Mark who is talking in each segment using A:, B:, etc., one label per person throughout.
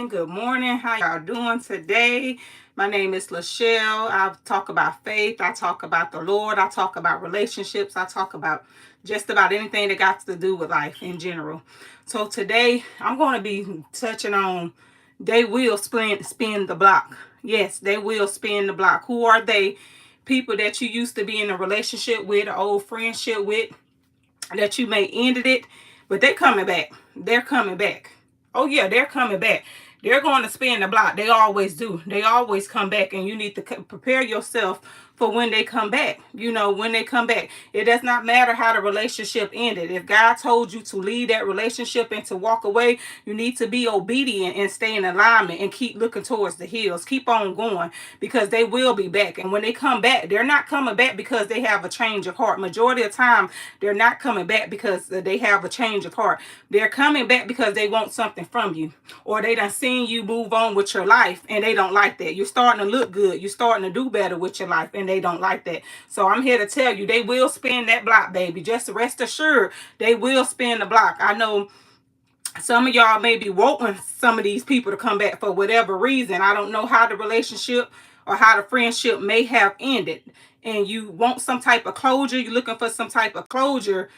A: morning. Good morning. How y'all doing today? My name is Lachelle. I talk about faith. I talk about the Lord. I talk about relationships. I talk about just about anything that got to do with life in general. So today I'm going to be touching on they will spin the block. Yes, they will spin the block. Who are they? People that you used to be in a relationship with, an old friendship with, that you may ended it, but they're coming back. They're coming back. Oh yeah, they're coming back. They're going to spin the block. They always do. They always come back, and you need to prepare yourself for when they come back. You know, when they come back, it does not matter how the relationship ended. If God told you to leave that relationship and to walk away, you need to be obedient and stay in alignment and keep looking towards the hills. Keep on going, because they will be back. And when they come back, they're not coming back because they have a change of heart. Majority of the time, they're not coming back because they have a change of heart. They're coming back because they want something from you, or they done seen you move on with your life and they don't like that. You're starting to look good. You're starting to do better with your life and they don't like that. So I'm here to tell you, they will spin that block, baby. Just rest assured, they will spin the block. I know some of y'all may be wanting some of these people to come back for whatever reason. I don't know how the relationship or how the friendship may have ended, and you want some type of closure. You're looking for some type of closure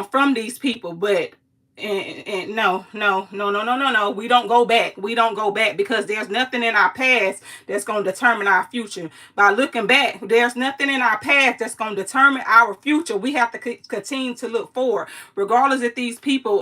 A: from these people, but and no. We don't go back. We don't go back, because there's nothing in our past that's going to determine our future. By looking back, there's nothing in our past that's going to determine our future. We have to continue to look forward, regardless if these people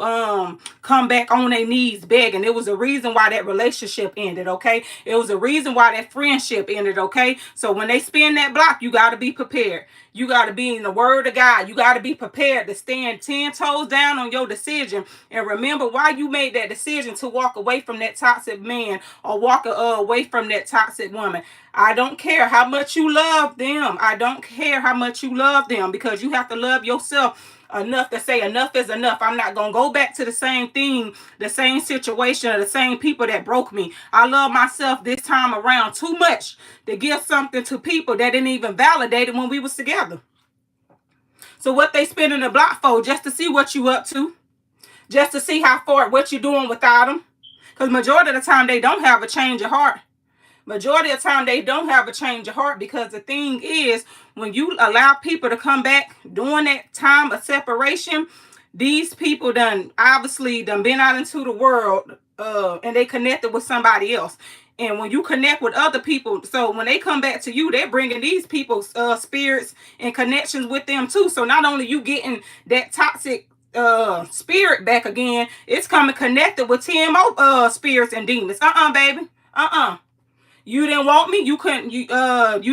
A: come back on their knees begging. It was a reason why that relationship ended, okay? It was a reason why that friendship ended, okay? So when they spin that block, you got to be prepared. You got to be in the word of God. You got to be prepared to stand 10 toes down on your decision, and remember why you made that decision to walk away from that toxic man or walk away from that toxic woman. I don't care how much you love them. I don't care how much you love them, because you have to love yourself enough to say enough is enough. I'm not going to go back to the same thing, the same situation, or the same people that broke me. I love myself this time around too much to give something to people that didn't even validate it when we was together. So what they spinning the block for? Just to see what you up to. Just to see how far, what you're doing without them. Because majority of the time, they don't have a change of heart. Majority of the time, they don't have a change of heart, because the thing is, when you allow people to come back during that time of separation, these people obviously been out into the world and they connected with somebody else. And when you connect with other people, so when they come back to you, they're bringing these people's spirits and connections with them too. So not only you getting that toxic spirit back again, it's coming connected with 10 more spirits and demons. Baby. You didn't want me. You couldn't. You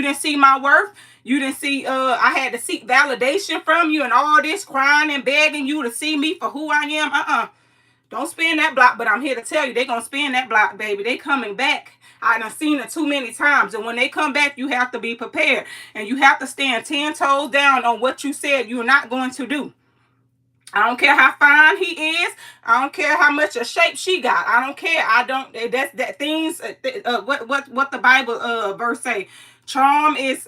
A: didn't see my worth. You didn't see. I had to seek validation from you, and all this crying and begging you to see me for who I am. Don't spin that block. But I'm here to tell you, they gonna spin that block, baby. They coming back. I done seen it too many times, and when they come back, you have to be prepared, and you have to stand 10 toes down on what you said you're not going to do. I don't care how fine he is. I don't care how much of shape she got. I don't care. I don't. That's that things. What the Bible verse say? Charm is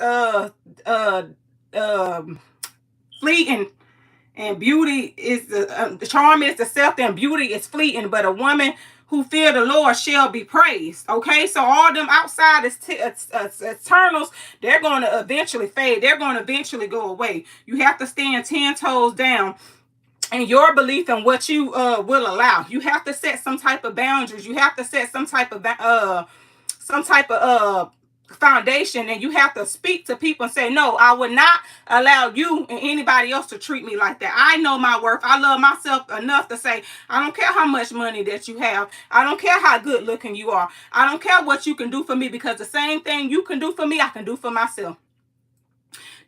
A: fleeting, and beauty is the charm is the self, and beauty is fleeting. But a woman who fear the Lord shall be praised. Okay, so all them outside externals, they're going to eventually fade. They're going to eventually go away. You have to stand 10 toes down and your belief in what you will allow. You have to set some type of boundaries. You have to set some type of foundation, and you have to speak to people and say, no, I would not allow you and anybody else to treat me like that. I know my worth. I love myself enough to say, I don't care how much money that you have. I don't care how good looking you are. I don't care what you can do for me, because the same thing you can do for me, I can do for myself.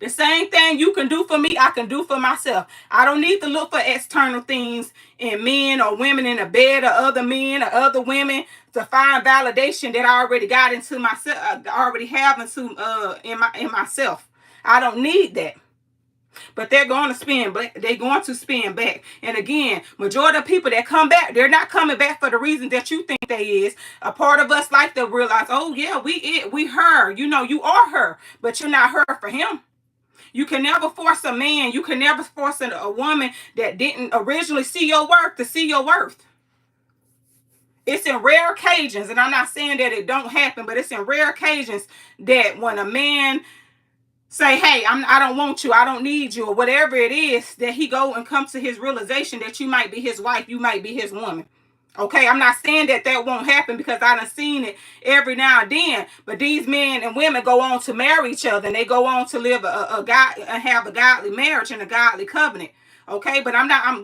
A: The same thing you can do for me, I can do for myself. I don't need to look for external things in men or women in a bed or other men or other women to find validation that I already got into myself. I already have into in myself. I don't need that. But they're going to spin. They're going to spin back. And again, majority of people that come back, they're not coming back for the reason that you think they is. A part of us like to realize, oh yeah, we her. You know, you are her, but you're not her for him. You can never force a man. You can never force a woman that didn't originally see your worth to see your worth. It's in rare occasions, and I'm not saying that it don't happen, but it's in rare occasions that when a man say, hey, I don't want you, I don't need you, or whatever it is, that he go and come to his realization that you might be his wife, you might be his woman. Okay, I'm not saying that that won't happen, because I done seen it every now and then. But these men and women go on to marry each other, and they go on to live a God and have a godly marriage and a godly covenant. Okay, but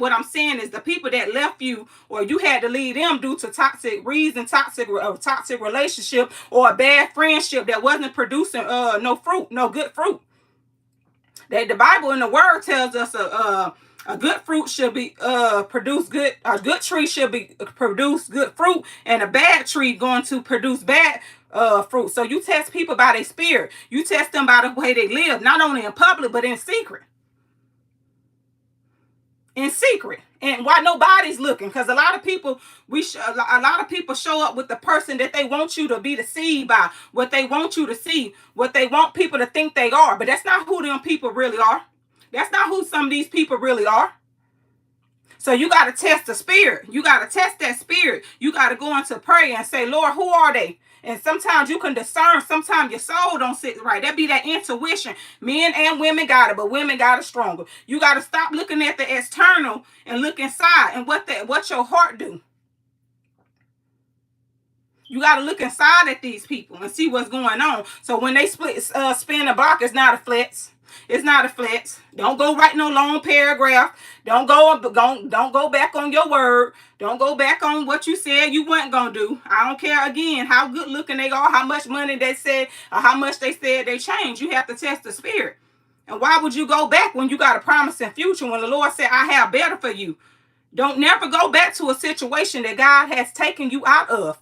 A: what I'm saying is the people that left you, or you had to leave them due to toxic reason, toxic relationship, or a bad friendship that wasn't producing no fruit, no good fruit. That the Bible and the Word tells us a good fruit should be produce good. A good tree should be produce good fruit, and a bad tree going to produce bad fruit. So you test people by their spirit. You test them by the way they live, not only in public but in secret. In secret, and why nobody's looking, because a lot of people a lot of people show up with the person that they want you to be deceived by, what they want you to see, what they want people to think they are, but that's not who them people really are. That's not who some of these people really are. So you got to test the spirit. You got to test that spirit. You got to go into prayer and say, Lord, who are they? And sometimes you can discern. Sometimes your soul don't sit right. That be that intuition. Men and women got it, but women got it stronger. You got to stop looking at the external and look inside and what your heart do. You got to look inside at these people and see what's going on. So when they spin the block, it's not a flex. It's not a flex. Don't go write no long paragraph. Don't go back on your word. Don't go back on what you said you weren't gonna do. I don't care again how good looking they are, how much money they said, or how much they said they changed. You have to test the spirit. And why would you go back when you got a promising future, when the Lord said, I have better for you? Don't never go back to a situation that God has taken you out of.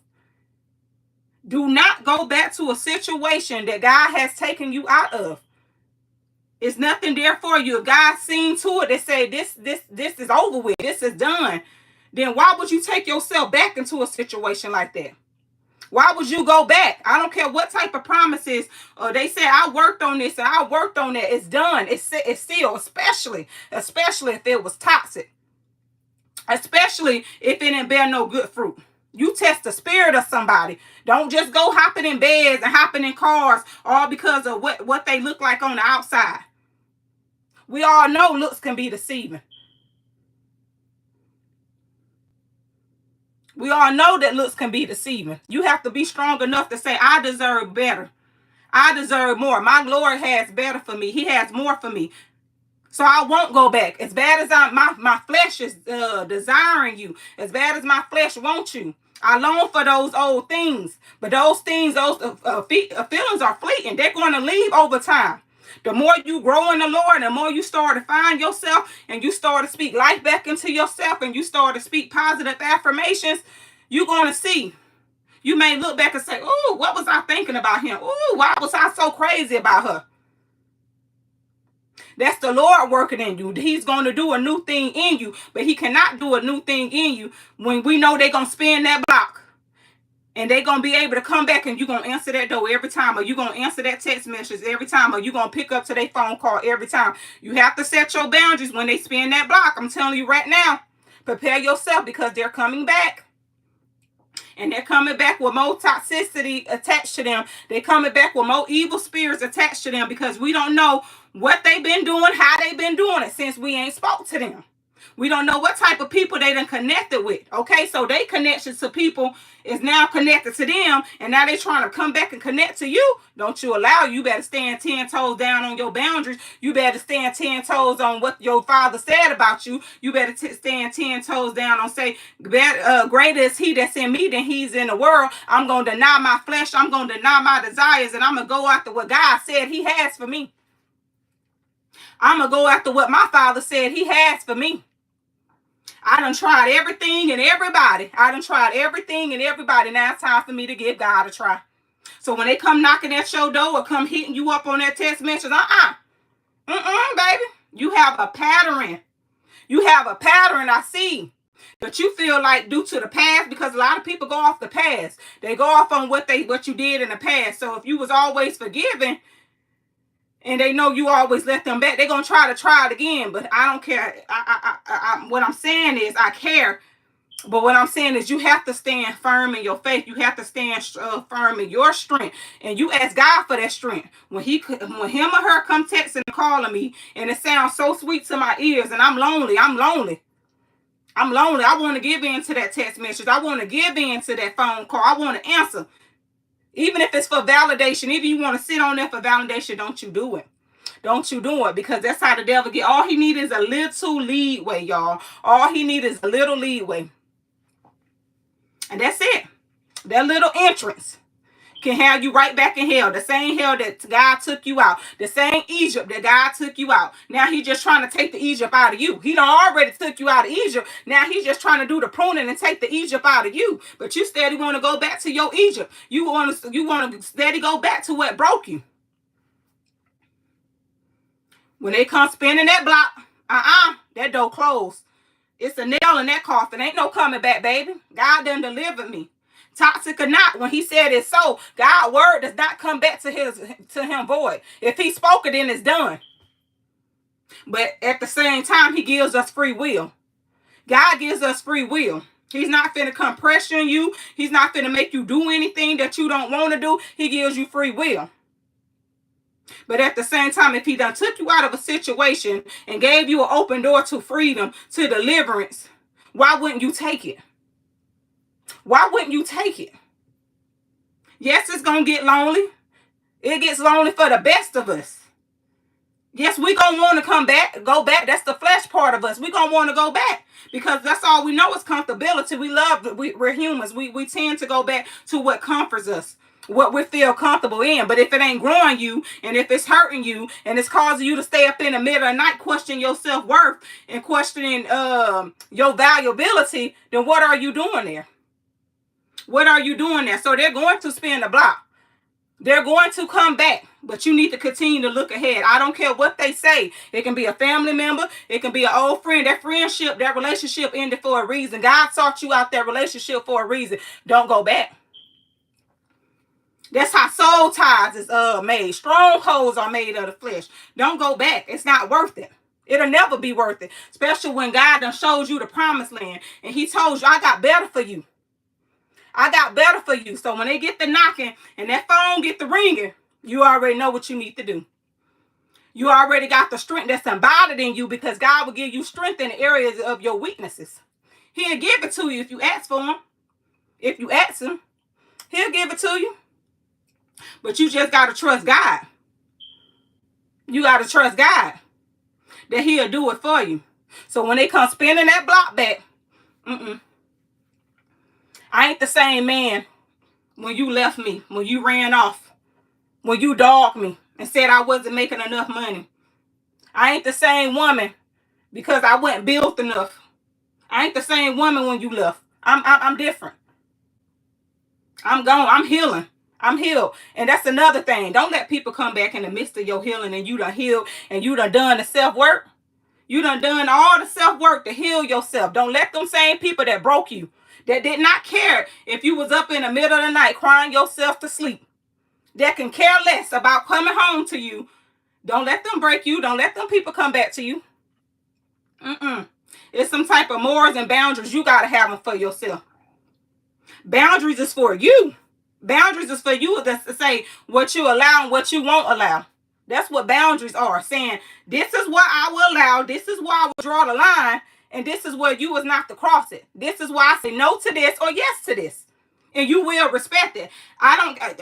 A: Do not go back to a situation that God has taken you out of. It's nothing there for you. If God seen to it, they say this is over with, this is done, then why would you take yourself back into a situation like that? Why would you go back? I don't care what type of promises. They say I worked on this and I worked on that. It's done. It's still, especially if it was toxic, especially if it didn't bear no good fruit. You test the spirit of somebody. Don't just go hopping in beds and hopping in cars all because of what they look like on the outside. We all know looks can be deceiving. We all know that looks can be deceiving. You have to be strong enough to say, I deserve better. I deserve more. My Lord has better for me. He has more for me. So I won't go back. As bad as my flesh is desiring you, as bad as my flesh wants you, I long for those old things. But those things, those feelings are fleeting. They're going to leave over time. The more you grow in the Lord, the more you start to find yourself and you start to speak life back into yourself and you start to speak positive affirmations, you're going to see. You may look back and say, oh, what was I thinking about him? Oh, why was I so crazy about her? That's the Lord working in you. He's going to do a new thing in you, but he cannot do a new thing in you when we know they're going to spin that block. And they're going to be able to come back and you're going to answer that door every time, or you're going to answer that text message every time, or you're going to pick up to their phone call every time. You have to set your boundaries when they spin that block. I'm telling you right now, prepare yourself, because they're coming back. And they're coming back with more toxicity attached to them. They're coming back with more evil spirits attached to them, because we don't know what they've been doing, how they've been doing it since we ain't spoke to them. We don't know what type of people they done connected with. Okay, so they connection to people is now connected to them, and now they trying to come back and connect to you. Don't you allow. You better stand 10 toes down on your boundaries. You better stand 10 toes on what your father said about you. You better stand 10 toes down on say, greater is he that's in me than he's in the world. I'm going to deny my flesh. I'm going to deny my desires, and I'm going to go after what God said he has for me. I'm going to go after what my father said he has for me. I done tried everything and everybody. Now it's time for me to give God a try. So when they come knocking at your door or come hitting you up on that text message, baby. You have a pattern. I see. But you feel like due to the past, because a lot of people go off the past. They go off on what you did in the past. So if you was always forgiven, and they know you always let them back, they're going to try it again. But I don't care. What I'm saying is I care But what I'm saying is you have to stand firm in your faith. You have to stand firm in your strength. And you ask God for that strength. When him or her come texting and calling me, and it sounds so sweet to my ears, and I'm lonely. I want to give in to that text message. I want to give in to that phone call. I want to answer. Even if it's for validation, even you want to sit on there for validation, don't you do it. Don't you do it, because that's how the devil get. All he needs is a little leeway, y'all. All he needs is a little leeway. And that's it. That little entrance can have you right back in hell. The same hell that God took you out. The same Egypt that God took you out. Now he's just trying to take the Egypt out of you. He done already took you out of Egypt. Now he's just trying to do the pruning and take the Egypt out of you. But you steady want to go back to your Egypt. You want to steady go back to what broke you. When they come spinning that block, that door closed. It's a nail in that coffin. Ain't no coming back, baby. God done delivered me. Toxic or not, when he said it's so, God's word does not come back to him void. If he spoke it, then it's done. But at the same time, he gives us free will. God gives us free will. He's not finna come pressure you. He's not finna make you do anything that you don't want to do. He gives you free will. But at the same time, if he done took you out of a situation and gave you an open door to freedom, to deliverance, why wouldn't you take it? Why wouldn't you take it? Yes, it's going to get lonely. It gets lonely for the best of us. Yes, we going to want to go back. That's the flesh part of us. We going to want to go back because that's all we know is comfortability. We're humans. We tend to go back to what comforts us, what we feel comfortable in. But if it ain't growing you, and if it's hurting you, and it's causing you to stay up in the middle of the night questioning your self-worth and questioning your valuability, then what are you doing there? What are you doing there? So they're going to spin the block. They're going to come back, but you need to continue to look ahead. I don't care what they say. It can be a family member. It can be an old friend. That friendship, that relationship ended for a reason. God sought you out that relationship for a reason. Don't go back. That's how soul ties is made. Strongholds are made of the flesh. Don't go back. It's not worth it. It'll never be worth it. Especially when God done showed you the promised land. And he told you, I got better for you. I got better for you. So when they get the knocking and that phone get the ringing, you already know what you need to do. You already got the strength that's embodied in you, because God will give you strength in the areas of your weaknesses. He'll give it to you if you ask for him. If you ask him, he'll give it to you. But you just got to trust God. You got to trust God that he'll do it for you. So when they come spinning that block back, I ain't the same man when you left me, when you ran off, when you dogged me and said I wasn't making enough money. I ain't the same woman because I wasn't built enough. I ain't the same woman when you left. I'm different. I'm gone. I'm healing. I'm healed. And that's another thing. Don't let people come back in the midst of your healing and you done healed and you done the self-work. You done all the self-work to heal yourself. Don't let them same people that broke you, that did not care if you was up in the middle of the night crying yourself to sleep, that can care less about coming home to you. Don't let them break you. Don't let them people come back to you. It's some type of morals and boundaries you got to have them for yourself. Boundaries is for you. Boundaries is for you to say what you allow and what you won't allow. That's what boundaries are. Saying, this is what I will allow. This is where I will draw the line. And this is where you was not to cross it. This is why I say no to this or yes to this. And you will respect it.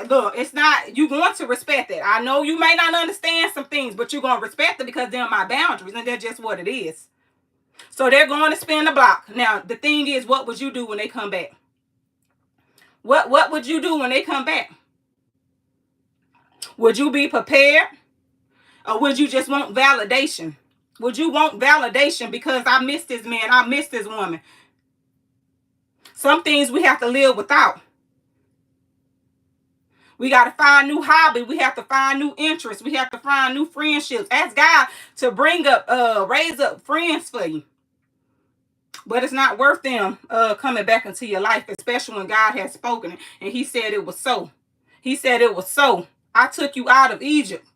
A: Look, it's not, you going to respect it. I know you may not understand some things, but you're going to respect it because they're my boundaries. And that's just what it is. So they're going to spin the block. Now, the thing is, what would you do when they come back? What would you do when they come back? Would you be prepared? Or would you just want validation? Would you want validation because I missed this man, I missed this woman? Some things we have to live without. We got to find new hobby. We have to find new interests. We have to find new friendships. Ask God to raise up friends for you. But it's not worth them coming back into your life, especially when God has spoken it. And he said it was so. He said it was so. I took you out of Egypt.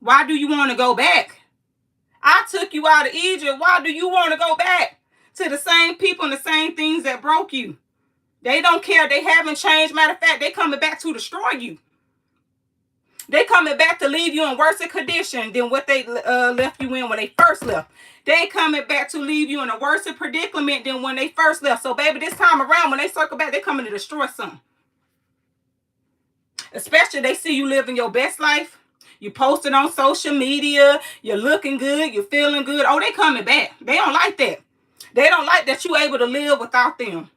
A: Why do you want to go back? I took you out of Egypt. Why do you want to go back? to the same people and the same things that broke you. They don't care. They haven't changed. Matter of fact, they coming back to destroy you. They coming back to leave you in worse condition than what they left you in when they first left. They coming back to leave you in a worse predicament than when they first left. So, baby, this time around, when they circle back, they coming to destroy something. Especially they see you living your best life. You posted on social media. You're looking good. You're feeling good. Oh, they coming back. They don't like that. They don't like that you able to live without them.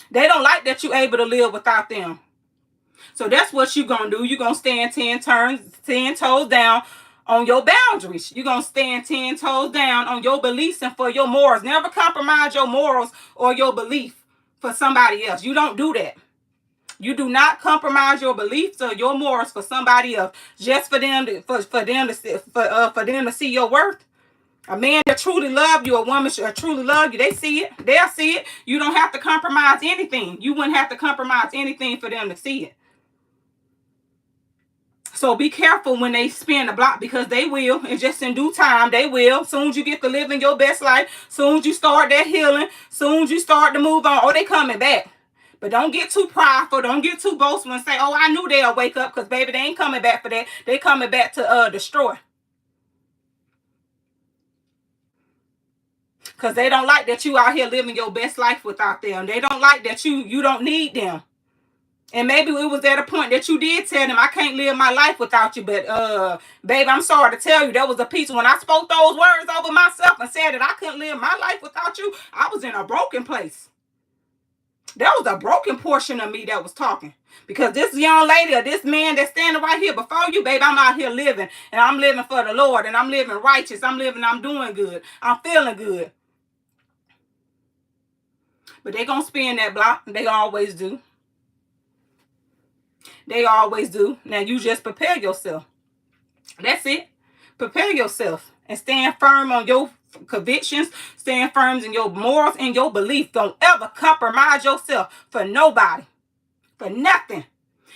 A: They don't like that you able to live without them. So that's what you're going to do. You're going to stand 10 toes down on your boundaries. You're going to stand 10 toes down on your beliefs and for your morals. Never compromise your morals or your belief for somebody else. You don't do that. You do not compromise your beliefs or your morals for somebody else just for them to see your worth. A man that truly love you, a woman that truly love you, they see it. They'll see it. You don't have to compromise anything. You wouldn't have to compromise anything for them to see it. So be careful when they spin the block, because they will. And just in due time, they will. Soon as you get to living your best life, soon as you start that healing, soon as you start to move on, oh, they coming back. But don't get too prideful. Don't get too boastful and say, oh, I knew they'll wake up, because, baby, they ain't coming back for that. They coming back to destroy. Because they don't like that you out here living your best life without them. They don't like that you don't need them. And maybe it was at a point that you did tell them, I can't live my life without you. But, babe, I'm sorry to tell you, there was a piece when I spoke those words over myself and said that I couldn't live my life without you. I was in a broken place. There was a broken portion of me that was talking. Because this young lady or this man that's standing right here before you, babe, I'm out here living. And I'm living for the Lord. And I'm living righteous. I'm doing good. I'm feeling good. But they're going to spin that block. They always do. They always do. Now, you just prepare yourself. That's it. Prepare yourself and stand firm on your convictions. Stand firm in your morals and your belief. Don't ever compromise yourself for nobody. For nothing.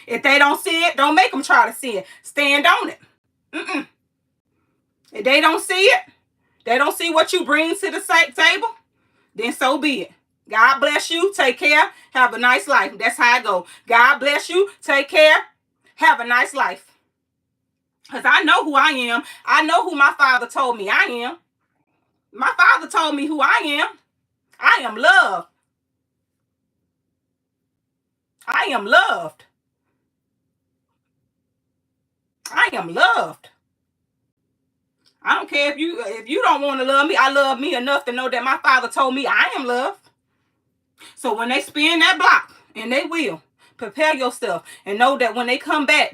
A: If they don't see it, don't make them try to see it. Stand on it. If they don't see it, they don't see what you bring to the table, then so be it. God bless you. Take care. Have a nice life. That's how I go. God bless you. Take care. Have a nice life. Because I know who I am. I know who my Father told me I am. My Father told me who I am. I am loved. I am loved. I am loved. I don't care if you don't want to love me. I love me enough to know that my Father told me I am loved. So when they spin that block, and they will, prepare yourself and know that when they come back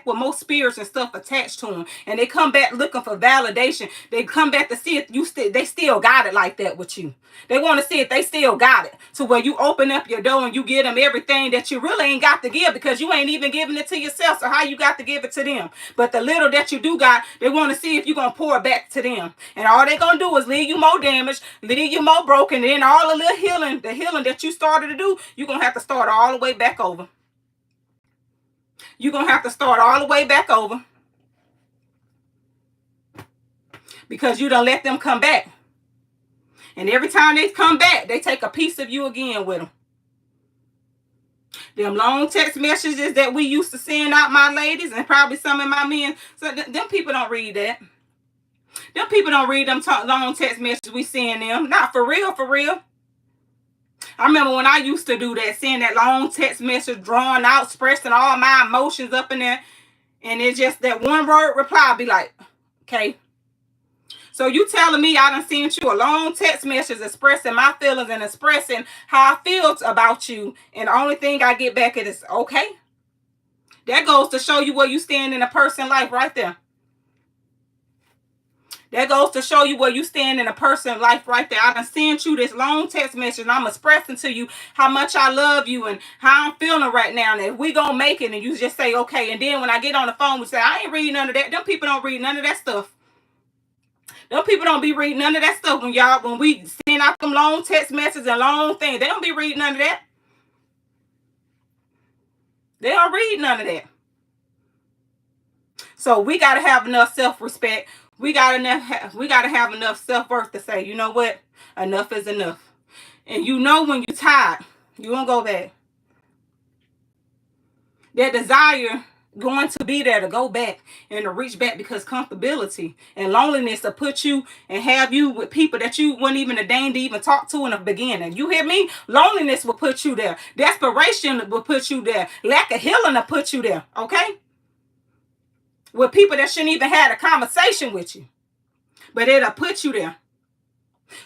A: with more spirits and stuff attached to them. And they come back looking for validation. They come back to see if they still got it like that with you. They want to see if they still got it. To where you open up your door and you give them everything that you really ain't got to give, because you ain't even giving it to yourself. So how you got to give it to them? But the little that you do got, they want to see if you're going to pour it back to them. And all they going to do is leave you more damaged, leave you more broken. And then all the little healing, the healing that you started to do, you're going to have to start all the way back over. You're going to have to start all the way back over. Because you don't let them come back. And every time they come back, they take a piece of you again with them. Them long text messages that we used to send out, my ladies, and probably some of my men. So them people don't read that. Them people don't read them long text messages we send them. Not for real, for real. I remember when I used to do that, send that long text message, drawn out, expressing all my emotions up in there. And it's just that one word reply, I'd be like, okay. So you telling me I done sent you a long text message expressing my feelings and expressing how I feel about you, and the only thing I get back is, okay. That goes to show you where you stand in a person's life right there. That goes to show you where you stand in a person's life right there. I done sent you this long text message and I'm expressing to you how much I love you and how I'm feeling right now. And if we gonna make it, and you just say, okay. And then when I get on the phone, we say, I ain't reading none of that. Them people don't read none of that stuff. Them people don't be reading none of that stuff when we send out them long text messages and long things. They don't be reading none of that. They don't read none of that. So we got to have enough self-respect. We gotta have enough self-worth to say, you know what? Enough is enough. And you know when you're tired, you won't go back. That desire going to be there to go back and to reach back, because comfortability and loneliness will put you and have you with people that you wouldn't even ordain to even talk to in the beginning. You hear me? Loneliness will put you there. Desperation will put you there. Lack of healing will put you there. Okay? With people that shouldn't even have a conversation with you. But it'll put you there.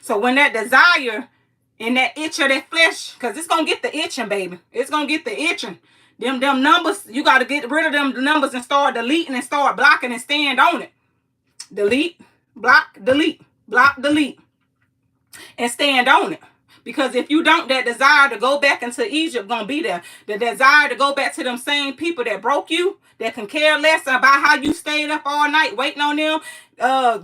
A: So when that desire and that itch of that flesh, because it's going to get the itching, baby. It's going to get the itching. Them numbers, you got to get rid of them numbers and start deleting and start blocking and stand on it. Delete, block, delete, block, delete. And stand on it. Because if you don't, that desire to go back into Egypt going to be there. The desire to go back to them same people that broke you, that can care less about how you stayed up all night waiting on them.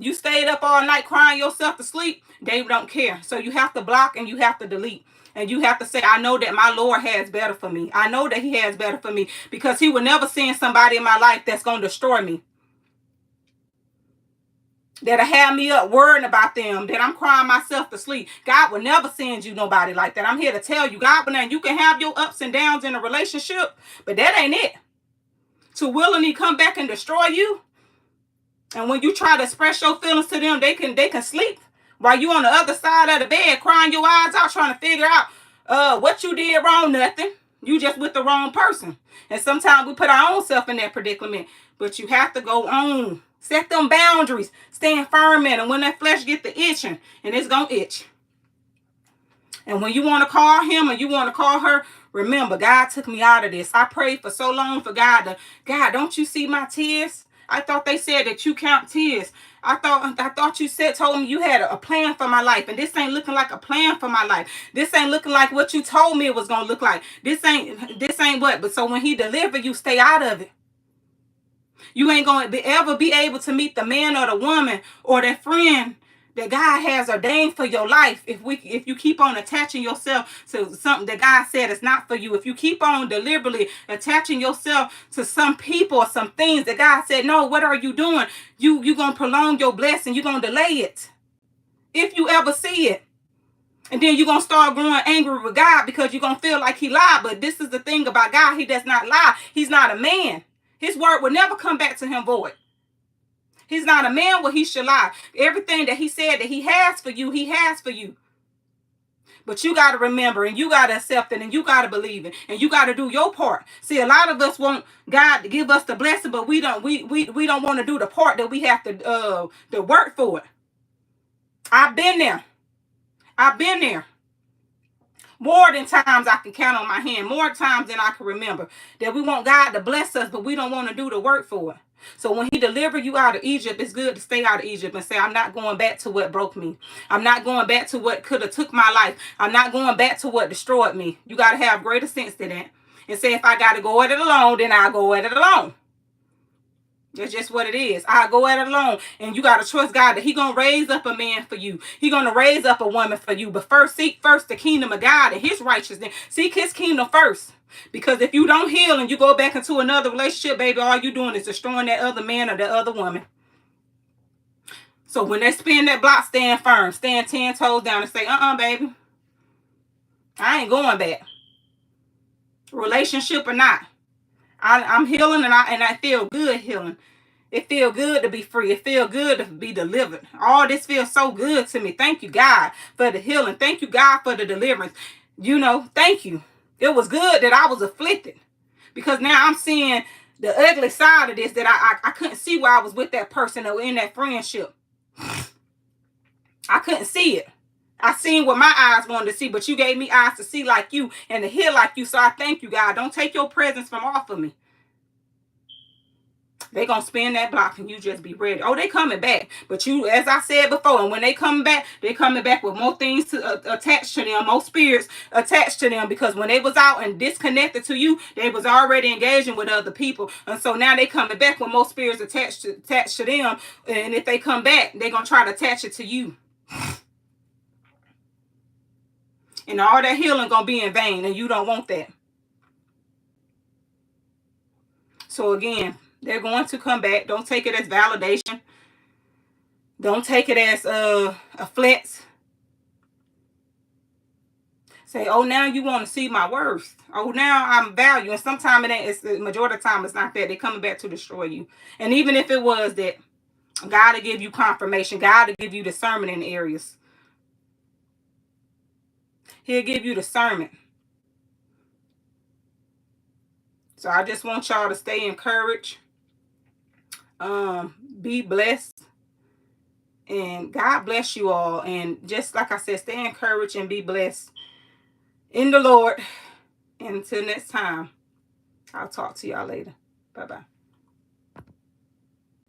A: You stayed up all night crying yourself to sleep. They don't care. So you have to block and you have to delete. And you have to say, I know that my Lord has better for me. I know that he has better for me, because he will never send somebody in my life that's going to destroy me. That'll have me up worrying about them, that I'm crying myself to sleep. God will never send you nobody like that. I'm here to tell you, God, but you can have your ups and downs in a relationship, but that ain't it. To willingly come back and destroy you. And when you try to express your feelings to them, they can sleep while you on the other side of the bed crying your eyes out trying to figure out what you did wrong. Nothing. You just with the wrong person. And sometimes we put our own self in that predicament. But you have to go on. Set them boundaries. Stand firm in them. When that flesh get the itching, and it's going to itch. And when you want to call him or you want to call her, remember, God took me out of this. I prayed for so long for God. God, don't you see my tears? I thought they said that you count tears. I thought you told me you had a plan for my life, and this ain't looking like a plan for my life. This ain't looking like what you told me it was gonna look like. This ain't what. But so when he delivered you, stay out of it. You ain't gonna ever be able to meet the man or the woman or that friend that God has ordained for your life if you keep on attaching yourself to something that God said is not for you. If you keep on deliberately attaching yourself to some people or some things that God said, no, what are you doing? You're going to prolong your blessing. You're going to delay it. If you ever see it. And then you're going to start growing angry with God because you're going to feel like he lied. But this is the thing about God. He does not lie. He's not a man. His word will never come back to him void. He's not a man where he should lie. Everything that he said that he has for you, he has for you. But you got to remember, and you got to accept it, and you got to believe it, and you got to do your part. See, a lot of us want God to give us the blessing, but we don't want to do the part that we have to work for it. I've been there. More than times I can count on my hand, more times than I can remember, that we want God to bless us, but we don't want to do the work for it. So when he delivered you out of Egypt, it's good to stay out of Egypt and say, I'm not going back to what broke me. I'm not going back to what could have took my life. I'm not going back to what destroyed me. You got to have greater sense than that. And say, if I got to go at it alone, then I'll go at it alone. That's just what it is. I'll go at it alone. And you got to trust God that he going to raise up a man for you. He going to raise up a woman for you. But first, seek first the kingdom of God and his righteousness. Seek his kingdom first. Because if you don't heal and you go back into another relationship, baby, all you doing is destroying that other man or that other woman. So when they spin that block, stand firm. Stand 10 toes down and say, baby. I ain't going back. Relationship or not. I'm healing and I feel good healing. It feels good to be free. It feels good to be delivered. All this feels so good to me. Thank you, God, for the healing. Thank you, God, for the deliverance. Thank you. It was good that I was afflicted, because now I'm seeing the ugly side of this that I couldn't see while I was with that person or in that friendship. I couldn't see it. I seen what my eyes wanted to see, but you gave me eyes to see like you and to hear like you. So I thank you, God. Don't take your presence from off of me. They gonna spin that block and you just be ready. Oh, they coming back. But you, as I said before, and when they come back, they coming back with more things to attach to them, more spirits attached to them. Because when they was out and disconnected to you, they was already engaging with other people. And so now they coming back with more spirits attached to them. And if they come back, they gonna try to attach it to you. And all that healing gonna be in vain, and you don't want that. So again, they're going to come back. Don't take it as validation. Don't take it as a flex. Say, oh, now you want to see my worth. Oh, now I'm value. And sometimes it ain't. It's the majority of the time it's not that. They're coming back to destroy you. And even if it was that, God will give you confirmation. God will give you discernment in areas. He'll give you discernment. So I just want y'all to stay encouraged. Be blessed. And God bless you all. And just like I said, stay encouraged and be blessed in the Lord. And until next time, I'll talk to y'all later. Bye-bye.